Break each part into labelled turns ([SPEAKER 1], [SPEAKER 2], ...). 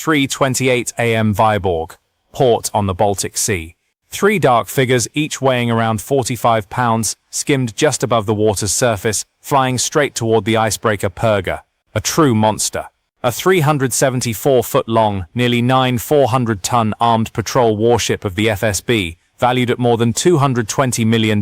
[SPEAKER 1] 3:28 a.m. Vyborg, port on the Baltic Sea. Three dark figures, each weighing around 45 pounds, skimmed just above the water's surface, flying straight toward the icebreaker Perga, a true monster. A 374-foot-long, nearly 400-ton armed patrol warship of the FSB, valued at more than $220 million.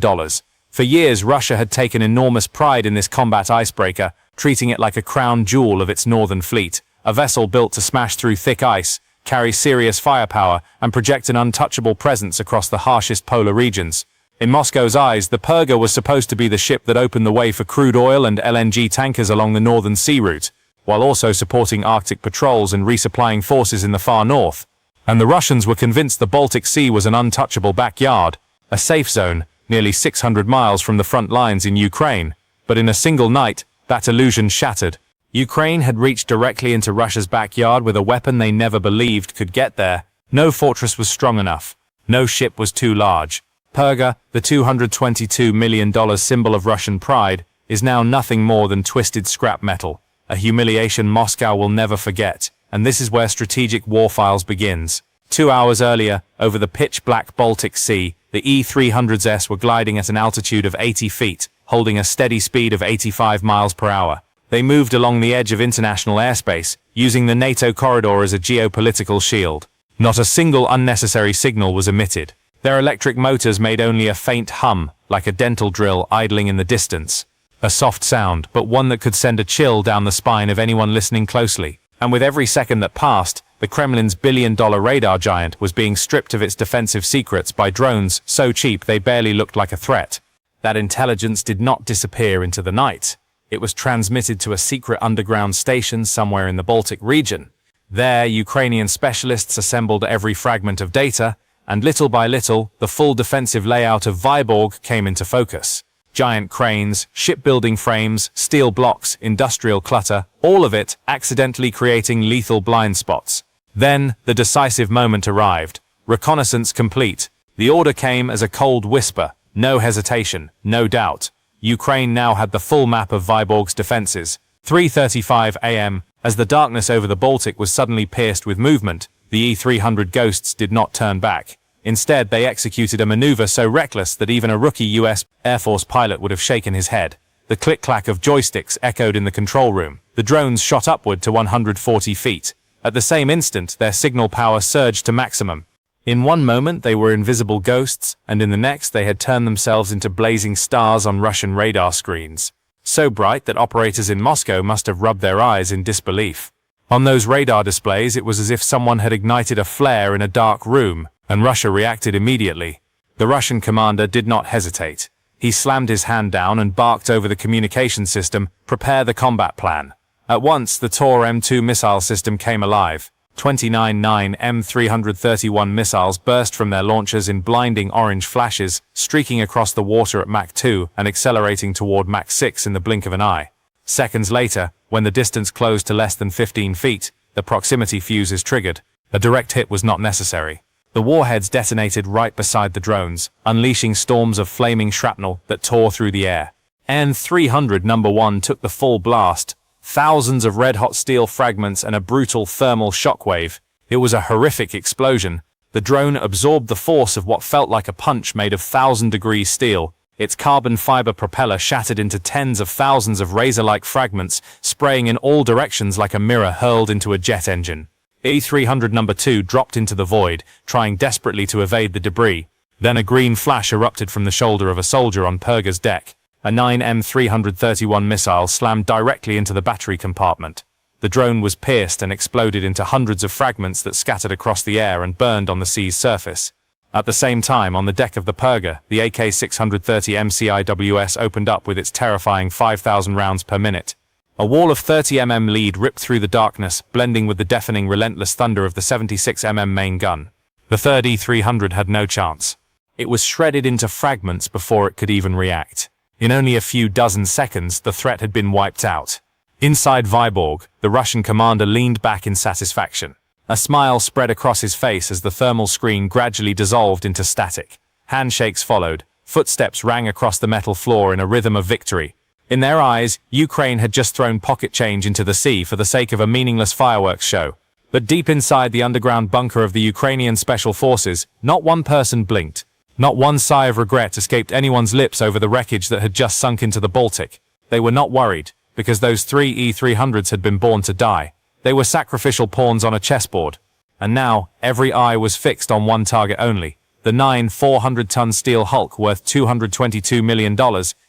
[SPEAKER 1] For years, Russia had taken enormous pride in this combat icebreaker, treating it like a crown jewel of its northern fleet, a vessel built to smash through thick ice, carry serious firepower, and project an untouchable presence across the harshest polar regions. In Moscow's eyes, the Perga was supposed to be the ship that opened the way for crude oil and LNG tankers along the northern sea route, while also supporting Arctic patrols and resupplying forces in the far north. And the Russians were convinced the Baltic Sea was an untouchable backyard, a safe zone, nearly 600 miles from the front lines in Ukraine. But in a single night, that illusion shattered. Ukraine had reached directly into Russia's backyard with a weapon they never believed could get there. No fortress was strong enough. No ship was too large. Perga, the $222 million symbol of Russian pride, is now nothing more than twisted scrap metal, a humiliation Moscow will never forget. And this is where strategic Warfiles begins. 2 hours earlier, over the pitch-black Baltic Sea, the E-300s were gliding at an altitude of 80 feet, holding a steady speed of 85 miles per hour. They moved along the edge of international airspace, using the NATO corridor as a geopolitical shield. Not a single unnecessary signal was emitted. Their electric motors made only a faint hum, like a dental drill idling in the distance. A soft sound, but one that could send a chill down the spine of anyone listening closely. And with every second that passed, the Kremlin's billion-dollar radar giant was being stripped of its defensive secrets by drones so cheap they barely looked like a threat. That intelligence did not disappear into the night. It was transmitted to a secret underground station somewhere in the Baltic region. There, Ukrainian specialists assembled every fragment of data, and little by little, the full defensive layout of Vyborg came into focus. Giant cranes, shipbuilding frames, steel blocks, industrial clutter, all of it accidentally creating lethal blind spots. Then, the decisive moment arrived. Reconnaissance complete. The order came as a cold whisper. No hesitation, no doubt. Ukraine now had the full map of Vyborg's defenses. 3:35 a.m. As the darkness over the Baltic was suddenly pierced with movement, the E-300 ghosts did not turn back. Instead, they executed a maneuver so reckless that even a rookie U.S. Air Force pilot would have shaken his head. The click-clack of joysticks echoed in the control room. The drones shot upward to 140 feet. At the same instant, their signal power surged to maximum. In one moment, they were invisible ghosts, and in the next, they had turned themselves into blazing stars on Russian radar screens. So bright that operators in Moscow must have rubbed their eyes in disbelief. On those radar displays, it was as if someone had ignited a flare in a dark room, and Russia reacted immediately. The Russian commander did not hesitate. He slammed his hand down and barked over the communication system, "Prepare the combat plan." At once, the Tor M2 missile system came alive. 29 M331 missiles burst from their launchers in blinding orange flashes, streaking across the water at Mach 2 and accelerating toward Mach 6 in the blink of an eye. Seconds later, when the distance closed to less than 15 feet, the proximity fuse is triggered. A direct hit was not necessary. The warheads detonated right beside the drones, unleashing storms of flaming shrapnel that tore through the air. N-300 No. 1 took the full blast. Thousands of red-hot steel fragments and a brutal thermal shockwave. It was a horrific explosion. The drone absorbed the force of what felt like a punch made of 1,000-degree steel. Its carbon fiber propeller shattered into tens of thousands of razor-like fragments, spraying in all directions like a mirror hurled into a jet engine. E-300 No. 2 dropped into the void, trying desperately to evade the debris. Then a green flash erupted from the shoulder of a soldier on Perga's deck. A 9 M331 missile slammed directly into the battery compartment. The drone was pierced and exploded into hundreds of fragments that scattered across the air and burned on the sea's surface. At the same time, on the deck of the Perga, the AK-630 MCIWS opened up with its terrifying 5,000 rounds per minute. A wall of 30 mm lead ripped through the darkness, blending with the deafening relentless thunder of the 76 mm main gun. The third E-300 had no chance. It was shredded into fragments before it could even react. In only a few dozen seconds, the threat had been wiped out. Inside Vyborg, the Russian commander leaned back in satisfaction. A smile spread across his face as the thermal screen gradually dissolved into static. Handshakes followed. Footsteps rang across the metal floor in a rhythm of victory. In their eyes, Ukraine had just thrown pocket change into the sea for the sake of a meaningless fireworks show. But deep inside the underground bunker of the Ukrainian Special Forces, not one person blinked. Not one sigh of regret escaped anyone's lips over the wreckage that had just sunk into the Baltic. They were not worried, because those three E-300s had been born to die. They were sacrificial pawns on a chessboard. And now, every eye was fixed on one target only. The 400-ton steel hulk worth $222 million,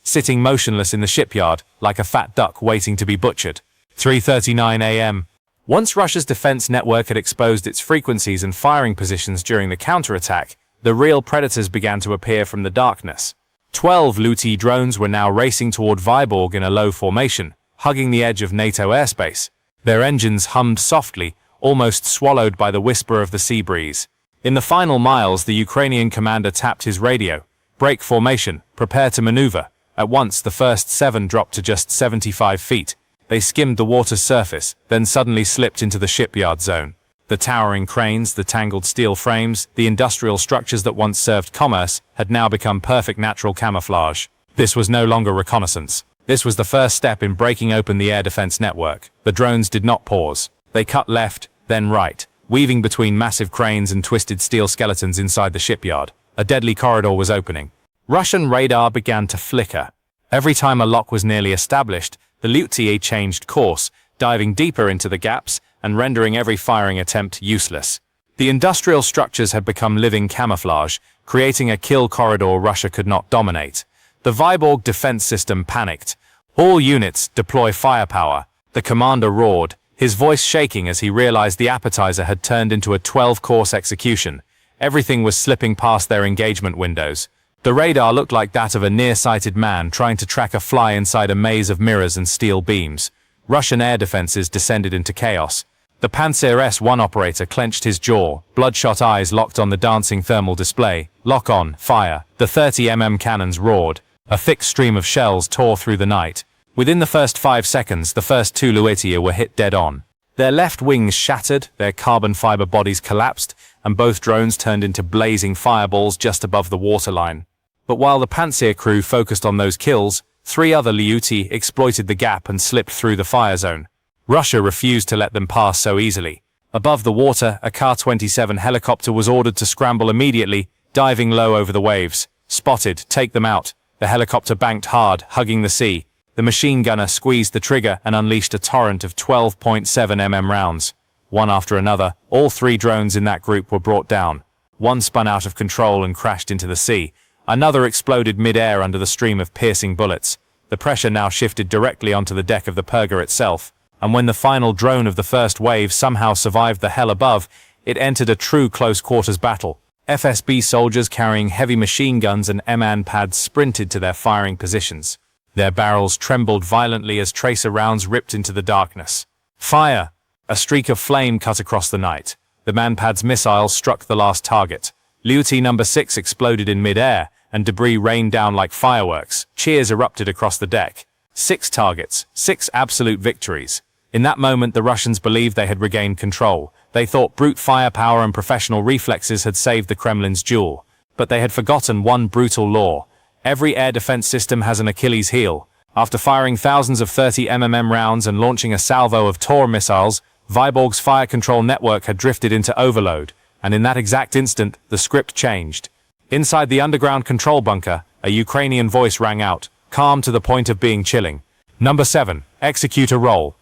[SPEAKER 1] sitting motionless in the shipyard, like a fat duck waiting to be butchered. 3:39 a.m. Once Russia's defense network had exposed its frequencies and firing positions during the counterattack, the real predators began to appear from the darkness. 12 Luti drones were now racing toward Vyborg in a low formation, hugging the edge of NATO airspace. Their engines hummed softly, almost swallowed by the whisper of the sea breeze. In the final miles, the Ukrainian commander tapped his radio. Break formation, prepare to maneuver. At once, the first 7 dropped to just 75 feet. They skimmed the water's surface, then suddenly slipped into the shipyard zone. The towering cranes, the tangled steel frames, the industrial structures that once served commerce, had now become perfect natural camouflage. This was no longer reconnaissance. This was the first step in breaking open the air defense network. The drones did not pause. They cut left, then right, weaving between massive cranes and twisted steel skeletons inside the shipyard. A deadly corridor was opening. Russian radar began to flicker. Every time a lock was nearly established, the Luti changed course, diving deeper into the gaps and rendering every firing attempt useless. The industrial structures had become living camouflage, creating a kill corridor Russia could not dominate. The Vyborg defense system panicked. All units, deploy firepower. The commander roared, his voice shaking as he realized the appetizer had turned into a 12-course execution. Everything was slipping past their engagement windows. The radar looked like that of a nearsighted man trying to track a fly inside a maze of mirrors and steel beams. Russian air defenses descended into chaos. The Panzer S-1 operator clenched his jaw, bloodshot eyes locked on the dancing thermal display. Lock on, fire. The 30mm cannons roared. A thick stream of shells tore through the night. Within the first 5 seconds, the first 2 Luitia were hit dead on. Their left wings shattered, their carbon fiber bodies collapsed, and both drones turned into blazing fireballs just above the waterline. But while the Panzer crew focused on those kills, 3 other Luiti exploited the gap and slipped through the fire zone. Russia refused to let them pass so easily. Above the water, a Ka-27 helicopter was ordered to scramble immediately, diving low over the waves. Spotted, take them out. The helicopter banked hard, hugging the sea. The machine gunner squeezed the trigger and unleashed a torrent of 12.7mm rounds. One after another, all 3 drones in that group were brought down. One spun out of control and crashed into the sea. Another exploded mid-air under the stream of piercing bullets. The pressure now shifted directly onto the deck of the Perga itself, and when the final drone of the first wave somehow survived the hell above, it entered a true close-quarters battle. FSB soldiers carrying heavy machine guns and MAN pads sprinted to their firing positions. Their barrels trembled violently as tracer rounds ripped into the darkness. Fire! A streak of flame cut across the night. The Manpad's missiles struck the last target. Luti number 6 exploded in mid-air, and debris rained down like fireworks. Cheers erupted across the deck. 6 targets, 6 absolute victories. In that moment, the Russians believed they had regained control. They thought brute firepower and professional reflexes had saved the Kremlin's duel. But they had forgotten one brutal law. Every air defense system has an Achilles heel. After firing thousands of 30mm rounds and launching a salvo of Tor missiles, Vyborg's fire control network had drifted into overload, and in that exact instant, the script changed. Inside the underground control bunker, a Ukrainian voice rang out, calm to the point of being chilling. Number 7, execute a roll.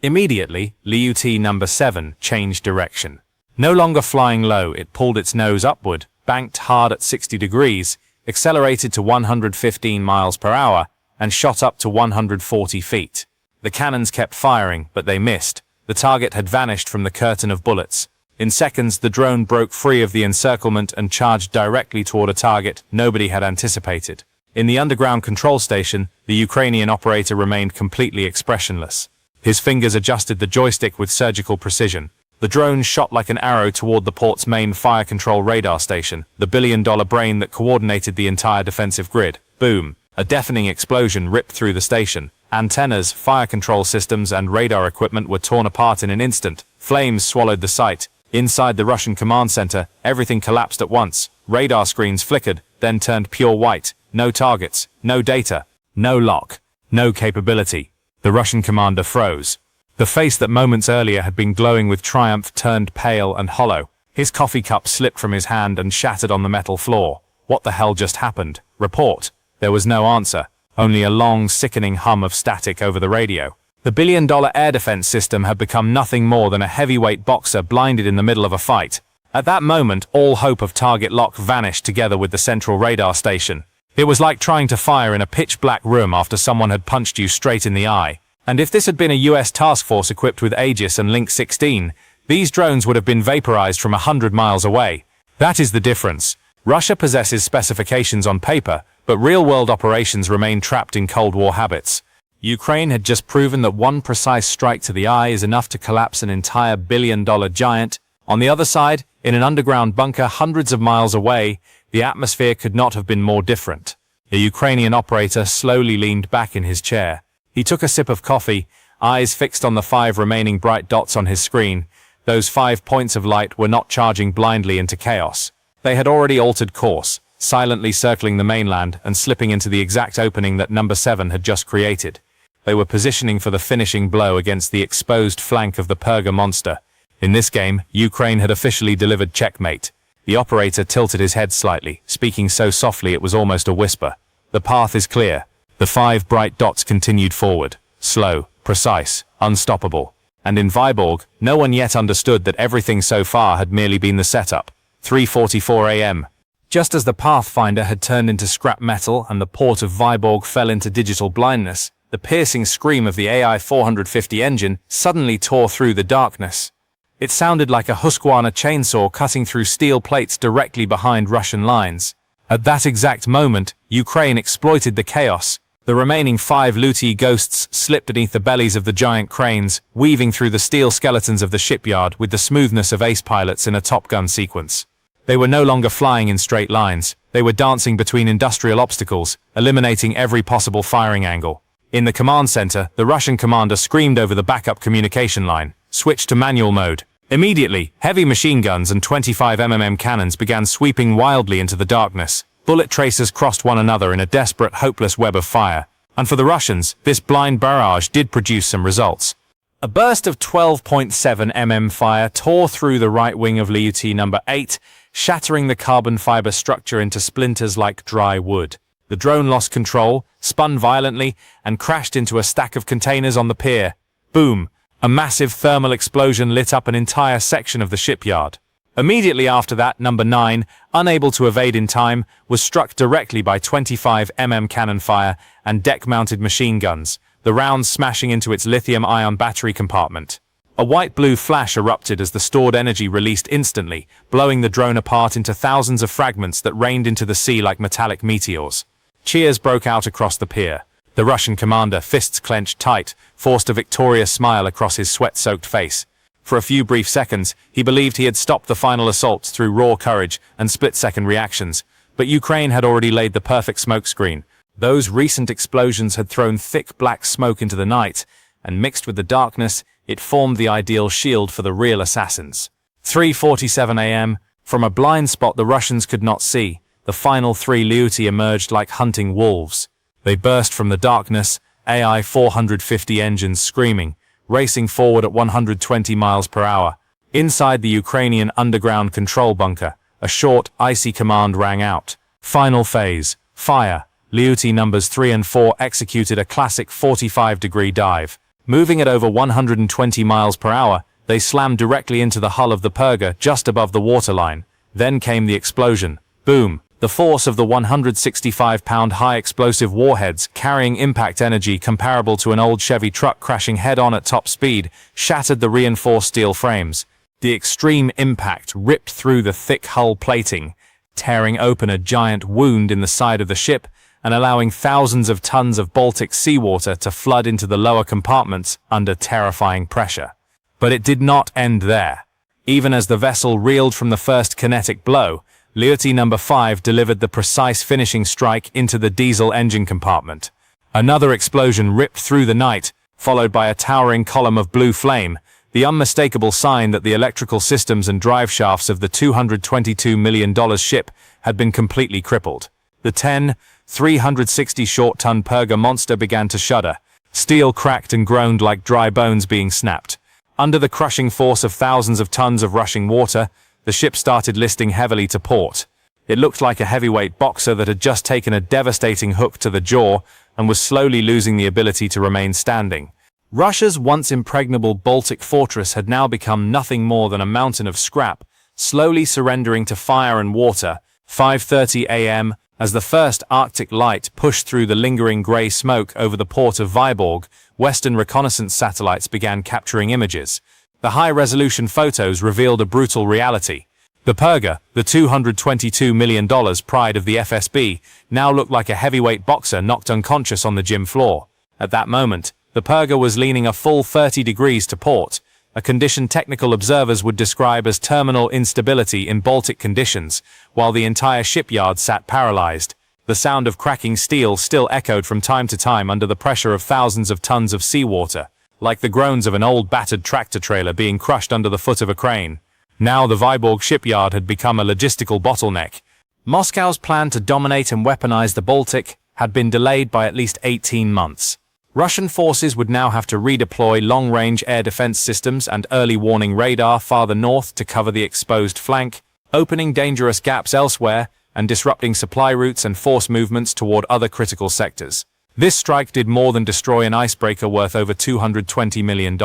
[SPEAKER 1] Immediately, Liut number 7 changed direction. No longer flying low, it pulled its nose upward, banked hard at 60 degrees, accelerated to 115 miles per hour, and shot up to 140 feet. The cannons kept firing, but they missed. The target had vanished from the curtain of bullets. In seconds, the drone broke free of the encirclement and charged directly toward a target nobody had anticipated. In the underground control station, the Ukrainian operator remained completely expressionless. His fingers adjusted the joystick with surgical precision. The drone shot like an arrow toward the port's main fire control radar station, the billion-dollar brain that coordinated the entire defensive grid. Boom! A deafening explosion ripped through the station. Antennas, fire control systems, and radar equipment were torn apart in an instant. Flames swallowed the site. Inside the Russian command center, everything collapsed at once. Radar screens flickered, then turned pure white. No targets, no data, no lock, no capability. The Russian commander froze. The face that moments earlier had been glowing with triumph turned pale and hollow. His coffee cup slipped from his hand and shattered on the metal floor. What the hell just happened? Report. There was no answer, only a long, sickening hum of static over the radio. The billion-dollar air defense system had become nothing more than a heavyweight boxer blinded in the middle of a fight. At that moment, all hope of target lock vanished together with the central radar station. It was like trying to fire in a pitch-black room after someone had punched you straight in the eye. And if this had been a US task force equipped with Aegis and Link 16, these drones would have been vaporized from 100 miles away. That is the difference. Russia possesses specifications on paper, but real-world operations remain trapped in Cold War habits. Ukraine had just proven that one precise strike to the eye is enough to collapse an entire billion-dollar giant. On the other side, in an underground bunker hundreds of miles away, the atmosphere could not have been more different. A Ukrainian operator slowly leaned back in his chair. He took a sip of coffee, eyes fixed on the 5 remaining bright dots on his screen. Those 5 points of light were not charging blindly into chaos. They had already altered course, silently circling the mainland and slipping into the exact opening that Number 7 had just created. They were positioning for the finishing blow against the exposed flank of the Perga monster. In this game, Ukraine had officially delivered checkmate. The operator tilted his head slightly, speaking so softly it was almost a whisper. The path is clear. The 5 bright dots continued forward. Slow, precise, unstoppable. And in Vyborg, no one yet understood that everything so far had merely been the setup. 3:44 a.m. Just as the Pathfinder had turned into scrap metal and the port of Vyborg fell into digital blindness, the piercing scream of the AI-450 engine suddenly tore through the darkness. It sounded like a Husqvarna chainsaw cutting through steel plates directly behind Russian lines. At that exact moment, Ukraine exploited the chaos. The remaining 5 Luti ghosts slipped beneath the bellies of the giant cranes, weaving through the steel skeletons of the shipyard with the smoothness of ace pilots in a Top Gun sequence. They were no longer flying in straight lines. They were dancing between industrial obstacles, eliminating every possible firing angle. In the command center, the Russian commander screamed over the backup communication line, switched to manual mode. Immediately, heavy machine guns and 25mm cannons began sweeping wildly into the darkness. Bullet tracers crossed one another in a desperate, hopeless web of fire. And for the Russians, this blind barrage did produce some results. A burst of 12.7mm fire tore through the right wing of Lyuty No. 8, shattering the carbon fiber structure into splinters like dry wood. The drone lost control, spun violently, and crashed into a stack of containers on the pier. Boom! A massive thermal explosion lit up an entire section of the shipyard. Immediately after that, No. 9, unable to evade in time, was struck directly by 25mm cannon fire and deck-mounted machine guns, the rounds smashing into its lithium-ion battery compartment. A white-blue flash erupted as the stored energy released instantly, blowing the drone apart into thousands of fragments that rained into the sea like metallic meteors. Cheers broke out across the pier. The Russian commander, fists clenched tight, forced a victorious smile across his sweat-soaked face. For a few brief seconds, he believed he had stopped the final assaults through raw courage and split-second reactions, but Ukraine had already laid the perfect smokescreen. Those recent explosions had thrown thick black smoke into the night, and mixed with the darkness, it formed the ideal shield for the real assassins. 3:47 a.m. From a blind spot the Russians could not see, the final 3 Lyuty emerged like hunting wolves. They burst from the darkness, AI-450 engines screaming, racing forward at 120 miles per hour. Inside the Ukrainian underground control bunker, a short, icy command rang out. Final phase. Fire. Lyuty numbers 3 and 4 executed a classic 45-degree dive. Moving at over 120 miles per hour, they slammed directly into the hull of the Perga just above the waterline. Then came the explosion. Boom. The force of the 165-pound high-explosive warheads, carrying impact energy comparable to an old Chevy truck crashing head-on at top speed, shattered the reinforced steel frames. The extreme impact ripped through the thick hull plating, tearing open a giant wound in the side of the ship and allowing thousands of tons of Baltic Sea water to flood into the lower compartments under terrifying pressure. But it did not end there. Even as the vessel reeled from the first kinetic blow, Lyuty No. 5 delivered the precise finishing strike into the diesel engine compartment. Another explosion ripped through the night, followed by a towering column of blue flame, the unmistakable sign that the electrical systems and drive shafts of the $222 million ship had been completely crippled. The 360 short-ton Perga monster began to shudder, Steel cracked and groaned like dry bones being snapped. Under the crushing force of thousands of tons of rushing water, the ship started listing heavily to port. It looked like a heavyweight boxer that had just taken a devastating hook to the jaw and was slowly losing the ability to remain standing. Russia's once impregnable Baltic fortress had now become nothing more than a mountain of scrap, slowly surrendering to fire and water. 5:30 a.m. As the first Arctic light pushed through the lingering grey smoke over the port of Vyborg, Western reconnaissance satellites began capturing images. The high-resolution photos revealed a brutal reality. The Perga, the $222 million pride of the FSB, now looked like a heavyweight boxer knocked unconscious on the gym floor. At that moment, the Perga was leaning a full 30 degrees to port, a condition technical observers would describe as terminal instability in Baltic conditions, while the entire shipyard sat paralyzed. The sound of cracking steel still echoed from time to time under the pressure of thousands of tons of seawater, like the groans of an old battered tractor trailer being crushed under the foot of a crane. Now the Vyborg shipyard had become a logistical bottleneck. Moscow's plan to dominate and weaponize the Baltic had been delayed by at least 18 months. Russian forces would now have to redeploy long-range air defense systems and early warning radar farther north to cover the exposed flank, opening dangerous gaps elsewhere and disrupting supply routes and force movements toward other critical sectors. This strike did more than destroy an icebreaker worth over $220 million.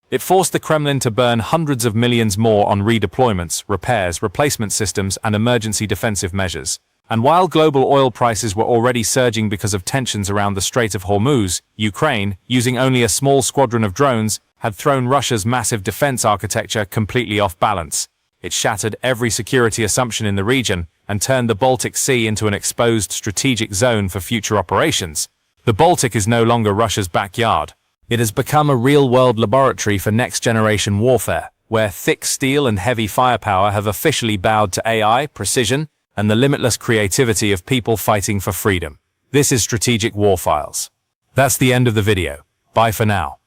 [SPEAKER 1] It forced the Kremlin to burn hundreds of millions more on redeployments, repairs, replacement systems, and emergency defensive measures. And while global oil prices were already surging because of tensions around the Strait of Hormuz, Ukraine, using only a small squadron of drones, had thrown Russia's massive defense architecture completely off balance. It shattered every security assumption in the region and turned the Baltic Sea into an exposed strategic zone for future operations. The Baltic is no longer Russia's backyard. It has become a real-world laboratory for next-generation warfare, where thick steel and heavy firepower have officially bowed to AI, precision, and the limitless creativity of people fighting for freedom. This is Strategic Warfiles. That's the end of the video. Bye for now.